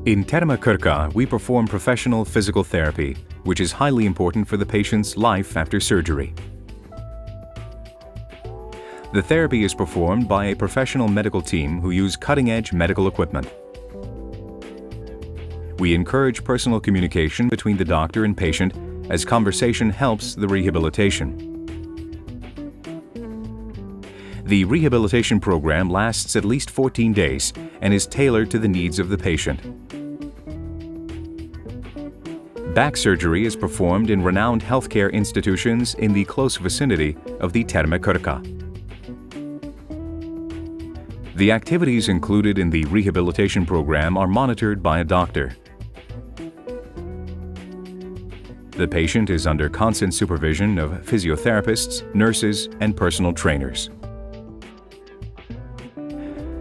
In Terme Krka, we perform professional physical therapy, which is highly important for the patient's life after surgery. The therapy is performed by a professional medical team who use cutting-edge medical equipment. We encourage personal communication between the doctor and patient, as conversation helps the rehabilitation. The rehabilitation program lasts at least 14 days and is tailored to the needs of the patient. Back surgery is performed in renowned healthcare institutions in the close vicinity of the Terme Krka. The activities included in the rehabilitation program are monitored by a doctor. The patient is under constant supervision of physiotherapists, nurses, and personal trainers.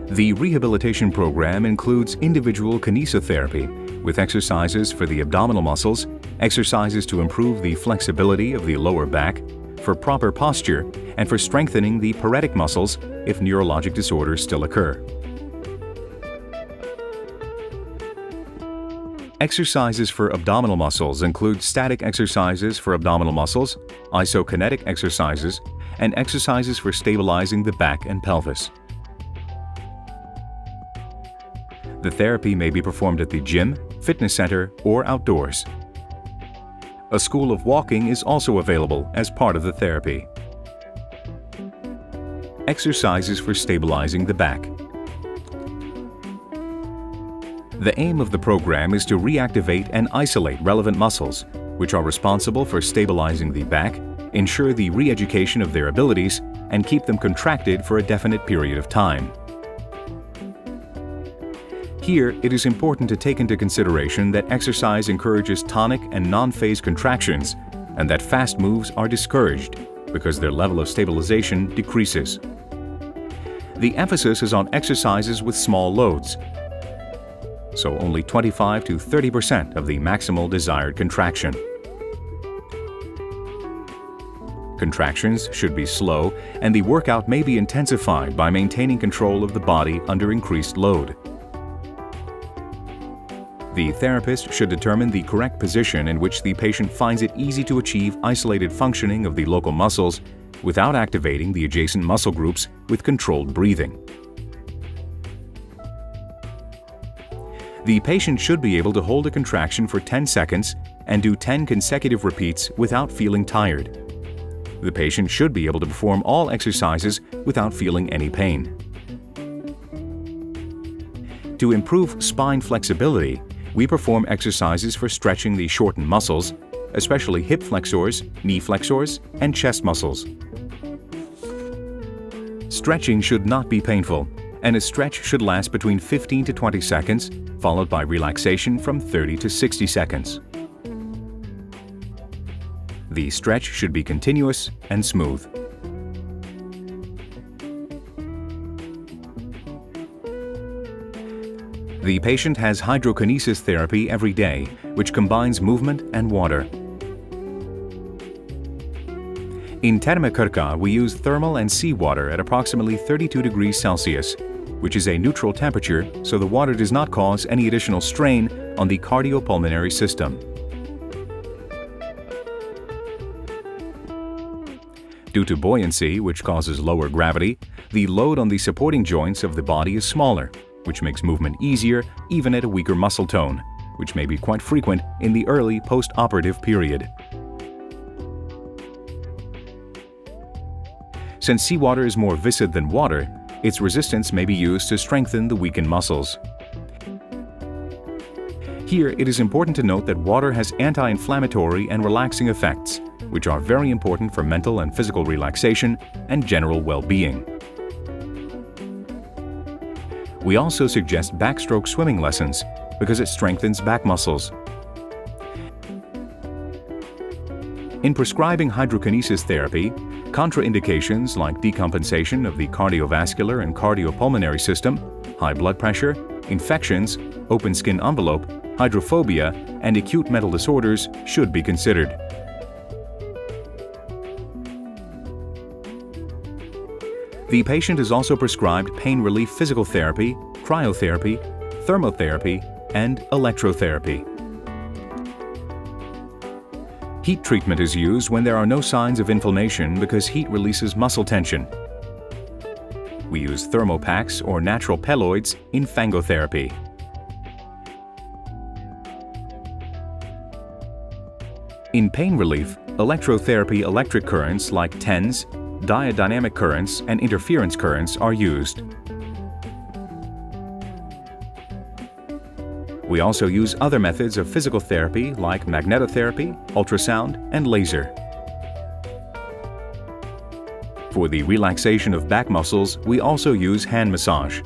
The rehabilitation program includes individual kinesitherapy with exercises for the abdominal muscles, exercises to improve the flexibility of the lower back, for proper posture, and for strengthening the paretic muscles if neurologic disorders still occur. Exercises for abdominal muscles include static exercises for abdominal muscles, isokinetic exercises, and exercises for stabilizing the back and pelvis. The therapy may be performed at the gym, fitness center, or outdoors. A school of walking is also available as part of the therapy. Exercises for stabilizing the back. The aim of the program is to reactivate and isolate relevant muscles, which are responsible for stabilizing the back, ensure the re-education of their abilities, and keep them contracted for a definite period of time. Here, it is important to take into consideration that exercise encourages tonic and non-phase contractions, and that fast moves are discouraged because their level of stabilization decreases. The emphasis is on exercises with small loads, so only 25 to 30% of the maximal desired contraction. Contractions should be slow, and the workout may be intensified by maintaining control of the body under increased load. The therapist should determine the correct position in which the patient finds it easy to achieve isolated functioning of the local muscles without activating the adjacent muscle groups with controlled breathing. The patient should be able to hold a contraction for 10 seconds and do 10 consecutive repeats without feeling tired. The patient should be able to perform all exercises without feeling any pain. To improve spine flexibility, we perform exercises for stretching the shortened muscles, especially hip flexors, knee flexors, and chest muscles. Stretching should not be painful, and a stretch should last between 15 to 20 seconds, followed by relaxation from 30 to 60 seconds. The stretch should be continuous and smooth. The patient has hydrokinesis therapy every day, which combines movement and water. In Terme Krka, we use thermal and seawater at approximately 32 degrees Celsius, which is a neutral temperature, so the water does not cause any additional strain on the cardiopulmonary system. Due to buoyancy, which causes lower gravity, the load on the supporting joints of the body is smaller, which makes movement easier even at a weaker muscle tone, which may be quite frequent in the early post-operative period. Since seawater is more viscid than water, its resistance may be used to strengthen the weakened muscles. Here, it is important to note that water has anti-inflammatory and relaxing effects, which are very important for mental and physical relaxation and general well-being. We also suggest backstroke swimming lessons because it strengthens back muscles. In prescribing hydrokinesis therapy, contraindications like decompensation of the cardiovascular and cardiopulmonary system, high blood pressure, infections, open skin envelope, hydrophobia, and acute mental disorders should be considered. The patient is also prescribed pain relief physical therapy, cryotherapy, thermotherapy, and electrotherapy. Heat treatment is used when there are no signs of inflammation because heat releases muscle tension. We use thermopacks or natural pelloids in fangotherapy. In pain relief, electrotherapy electric currents like TENS, diadynamic currents, and interference currents are used. We also use other methods of physical therapy like magnetotherapy, ultrasound, and laser. For the relaxation of back muscles, we also use hand massage.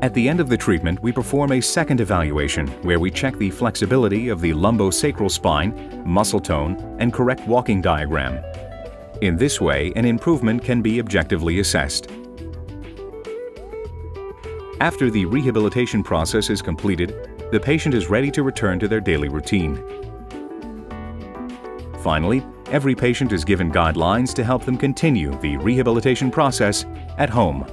At the end of the treatment, we perform a second evaluation where we check the flexibility of the lumbosacral spine, muscle tone, and correct walking diagram. In this way, an improvement can be objectively assessed. After the rehabilitation process is completed, the patient is ready to return to their daily routine. Finally, every patient is given guidelines to help them continue the rehabilitation process at home.